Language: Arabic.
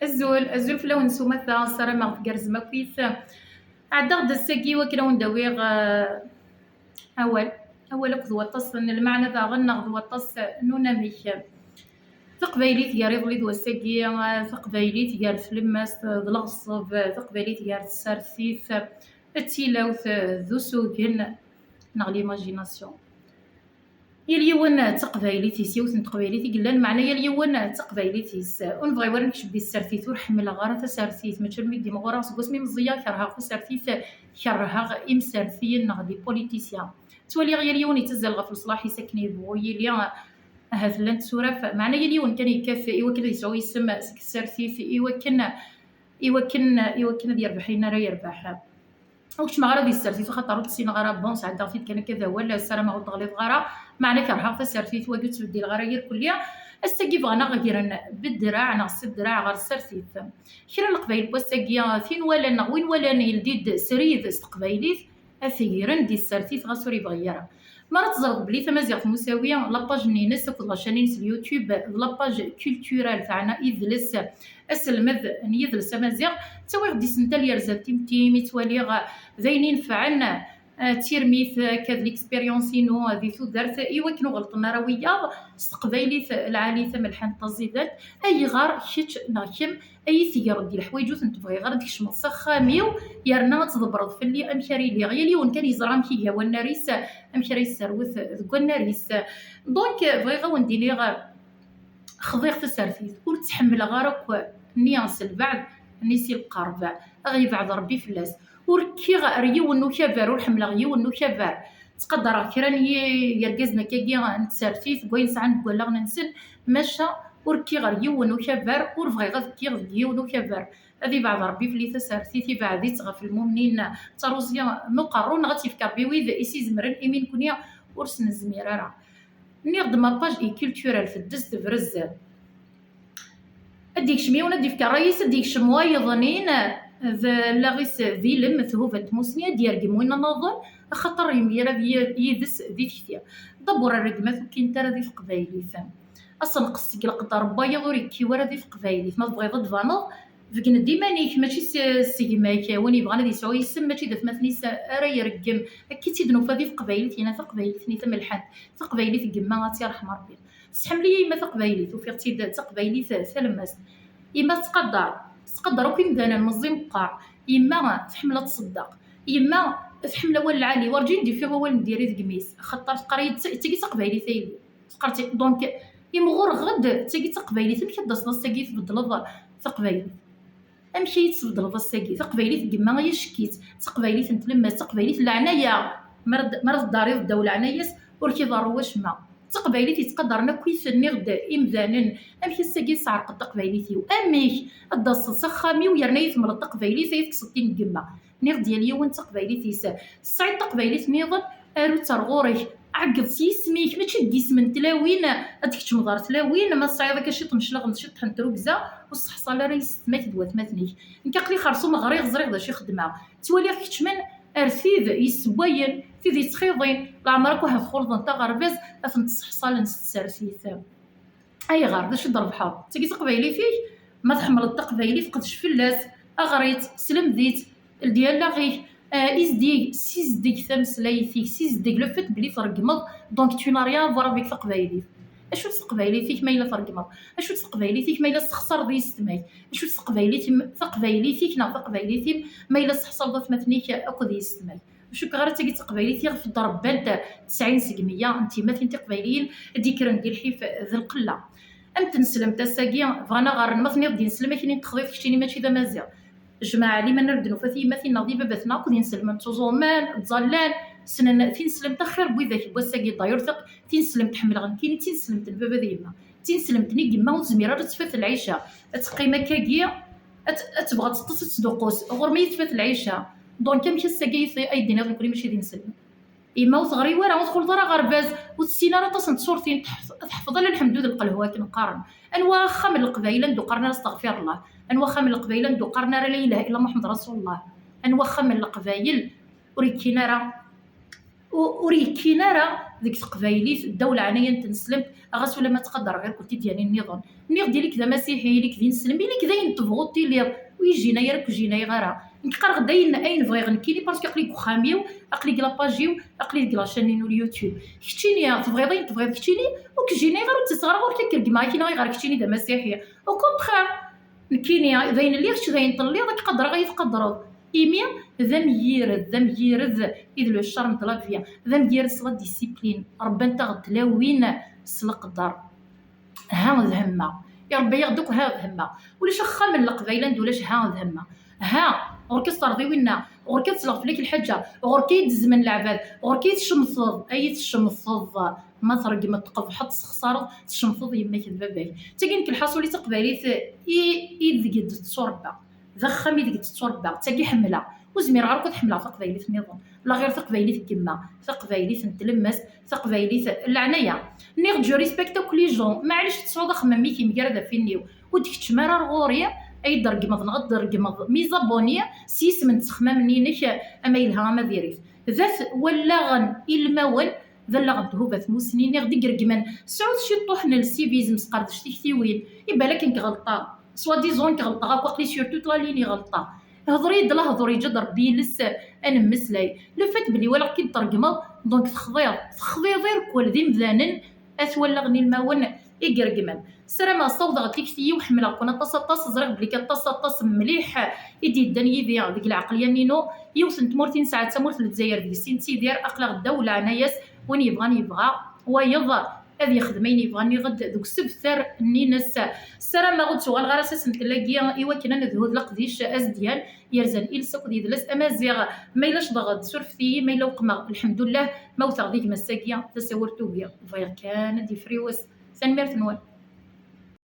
الزول فلاو نسوما ثا سارة ما غتقرز ما كويس عدا غدا الساقي وكلا ونداويغ أول أكذو وطاس المعنى ذا غنى غدو وطاس نونا ميك تقبايليت يا ريض لي ذو الساقي تقبايليت يا فلماس ذ الغصب تقبايليت يا السارثيث التيلاوث ذو سوكن نغ ليماجيناسيون يا اليوان تقبايليتيس يوث تقبايليتي قلنا المعنى يا اليوان تقبايليتيس ونبغي ورا نكشف بي السارثيث ورحمل غارة تسارثيث ماشي الميدي مغورا سكوسمي مزيا كرها تسارثيث كرها إمسارثيين نغ دي بوليتيسيان تولي غير اليوان يتزل غف الصلاح يسكني بوي ليا هاث لانت سورف معنى يا اليوان كان يكافئ إيوا كذا يسوي يسمى السارثيث إيوا كنا ديال ربحين راه يربح واش ما غرا السرتيت خاطر تسين غرا بون ساعه فيت كان كذا ولا السلام غوض غليظ غرا معنى كرها السرتيت وقلت تبدي الغراير كليا الساقي بغانا غيرن بالدراع ناقص الدراع غير السرتيت كرا القبايل بوساقيا فين ولا وين ولا يلديد سريد استقبايليت اثيرن دي السرتيت غاسوري بغيرها مرات زرد بلي تمازيغ مساويه لاباج نينس كل شانينس اليوتيوب لاباج كولتورال تاعنا يدلس اسلمذ يدلس مازيغ تسوي غدي سنتا لي رزال تيم يتوالي ذاين ينفعنا تيرميث كذ ليكسبيريونسينو هذه تدرت ايوا كنو غلطنا راه ويا استقبايليت العالي ثم الحن تزيدات اي غار شيت ناكم اي ثيار ديال الحوايج تنتبغي غير ديك شمص خاميو يرنا تضبرض في اللي امشاري لي غير اليوم كان يزرام كي هو الناريس امشاري السروث ذوك الناريس دونك بغي غا ندير لي خضيغ تسارثيت وتحمل غارك نياس البعد نيسي القرب غي بعد ربي فلاس وركي غيو انو كبر والحمله غيو انو كبر تقدر كران يركزنا كي نتسارثيت بوين ساعه نقول لا ننسل ماشا وركي غيو انو كبر ورفغي غكي غيو انو كبر هذه بعد ربي فلي تسارثيتي بعد تغف المؤمنين تروزيا نقرون غتفكر بويذ ايسي زمرن ايمين كونيا ورسن الزميراره نيغد ماباج اي كولتورال في الدس تفرز اديك شميونه ديك الرئيس اديك شمواي ظنين لا غيس فيلم مثهوفه تموسنيا ديال كيموين نظن خاطر يميرا يدس ذي كثير دبر الرقمات كي نتا راه في قبايلي فهم اصلا قصك القدر بايا غوري كي ورا في قبايلي ما بغي ضد فانو فكن ديما نيك ماشي سيغماك وين يبغى غادي يسوي يسم ماشي داف مثني راه يرقم كي تيدنو في قبايلي تينا في قبايلي ثني ثم الحد في قبايلي في كما غاتي رحم ربي سحم لي ما في قبايلي وفي تيد تقبايلي ثلمس اما تقدر كي مدانا مزيم قاع اما تحمل تصدق اما تحمل اول العالي ورجي ندير فيه اول نديري ذكميس خاطر قريت تيجي تقبايلي ثايلي فقرتي دونك يمغور غد تيجي تقبايلي تمشي داس تيجي تبدل تقبايلي امشي تبدل الساقي تقبايلي كما غير شكيت تقبايلي تنتلمس تقبايلي العنايه مرض داري الدوله عنايس وركي ضروا واش ما تقبايلي تيتقدرنا كويس نغد امذانا امشي الساقي صعرق تقبايلي اميك الداس سخامي ويرنا يثمر تقبايلي تيتكسطين كما نغد ديال اليوم تقبايلي تيسا الصعيد تقبايلي تنيض ارو ترغوري عقد سيسميك ماشي ديسمن تلاوين هذيك تمضار تلاوين ما الصعيده كشي تنشلغ نشي تحنترو كزا والصحصاله راه يستمات دوات مثنيك نكاقلي خرصو مغريغ زريغ داشي خدمه توالي كتشمن ارثيذ يسواين تيدي تخيضين لعمرك واحد خلط نتا غرباز افن تصحصال نستسرثيث اي غار داش ضرب حاط تيجي تقبايلي فيك ما تحمل التقبايلي فقدش فلاس اغريت سلم ديت ديال لاغي إزديك سيزديك ثمسلايثيك سيزديك لو فات بلي ترقمض دونك تو نا ريان فوار افيك تقبايلي اشو تقبايليتيك ما الا ترقمض اشو تقبايليتيك ما الا تخسر ذي ستماي اشو تقبايليتيك نا تقبايليتي ما الا تحصل ضات مثنيك اكو ذي ستماي شوك غير تاكي تقبايليتي في الضرب بنت 90 سقميه انت مثلا تقبايليين ديكرن ديال الحيف ذي القله امت نسلم تساقيا فانا غير مثني غادي نسلم كاين تخضيف كشتيني ماشي ذا مازال جماعة لي ما نردنو فثي مثي ناضي باباتنا كون نسلم تزومان تزلان سنن تنسلم تخير بوذاك بوساقي دايرثق تنسلم تحمل غنكيني تنسلم البابا ديما تنسلم تني كيما وزميره تتفات العيشه تقيمه كاكيا تبغى تصدقوس غور ما يتفات العيشه دونك كمشي الساقي اي دينا كل ماشي دي نسلم اما وصغري ورا وتدخل دار غرباز والسينه راه تصنت صورتين تحفظ لنا الحمد لله القلهوه كنقارن انوا خا من القبايله ندو قرنا استغفر الله انوا خا من القبايله ندو قرنا لا اله الا محمد رسول الله انوا خا من القبايل وريكينا راه وريكينا راه ديك تقبايليت الدوله عنايا تنسلم غاس ولا ما تقدر غير كنتي ديالي النظام ديالك ذا مسيحي لك ذي نسلم لك ذا ينتبغوتي لي ويجينا ياك جينا غير نقدر غدا اين بغي غنكيلي باسكو اقلي خاميو اقلي لاباجيو اقلي لاشانين اليوتيوب كتيني تبغي كتيني وكجينا غير تصغر غير كيرك معاكي غير كتيني ذا مسيحيه او كونتخير نكيني ذاين اللي غش ذاين طلي داك قدر غيتقدروا إيميا ذا ميرد إذ لو شارم دو لا فيا ذا ميرد سلا ديسيبلين ربي انت غتلاوين سلقدر ها ذهما يا ربي يغدوك ها ذهما ولاش خا من القبايله ندولاش ها ذهما ها غوركي ترضي وينا غوركي تسلغ فيك الحجه غوركي يدز من العباد غوركي تشمصض اي تشمصض ما ترق ما تقف حط خساره تشمصض يماك الباباك تاكين الحاصولي تقباليت يدقد تصوربا ذخمي ديك تصوربا تاكي حمله وزمير غير كتحملها تقبايليت النظام لا غير تقبايليت كما تقبايليت نتلمس تقبايليت العنايه نيغ جو ريسبكت كل جون معليش تصوض خمامي كي مكرده فينيو وديك تشمار غوريا اي درقمض درقمض ميزابونيه سيس من تخمام نينك اما يلها ما ديريت ذات ولا غن المون ذا لا غنتهوبات موسنين غدي قرقمان سعود شي طوحنا للسيفيزم سقردش تيكتيوين يبالك انك غلطه سوا ديزون كغلطه غاكو لي سورتو لا ليني غلطه هضري دلا هضري جد ربي لس انا مسلاي لو فات بلي ولا كي ترقمض دونك تخضيض كل ذي مذانن اثولا غني المون يقرقمان سلام صوض غتيكتي وحمله كون طاس زرق بلي كطاس مليح يدي الدنيا ديال ديك العقليه نينو يوسن تمورتين ساعه تمورت للجزائر ديال سينتي دير اقلق الدوله عناياس وين يبغى ويض هذه يخدمين يبغاني غد دوك السبثر نينس السلام غد شغل غير اساس نتلاقي ايوا كنا نذهب لقديش ازديان يرزن إلسا ديال لاس امازيغ ما الاش ضغط سورفتي ما الا وقما الحمد لله موثق ديك مساكيه تسورتو بيا فير كان دي فريوس سنمرت نوال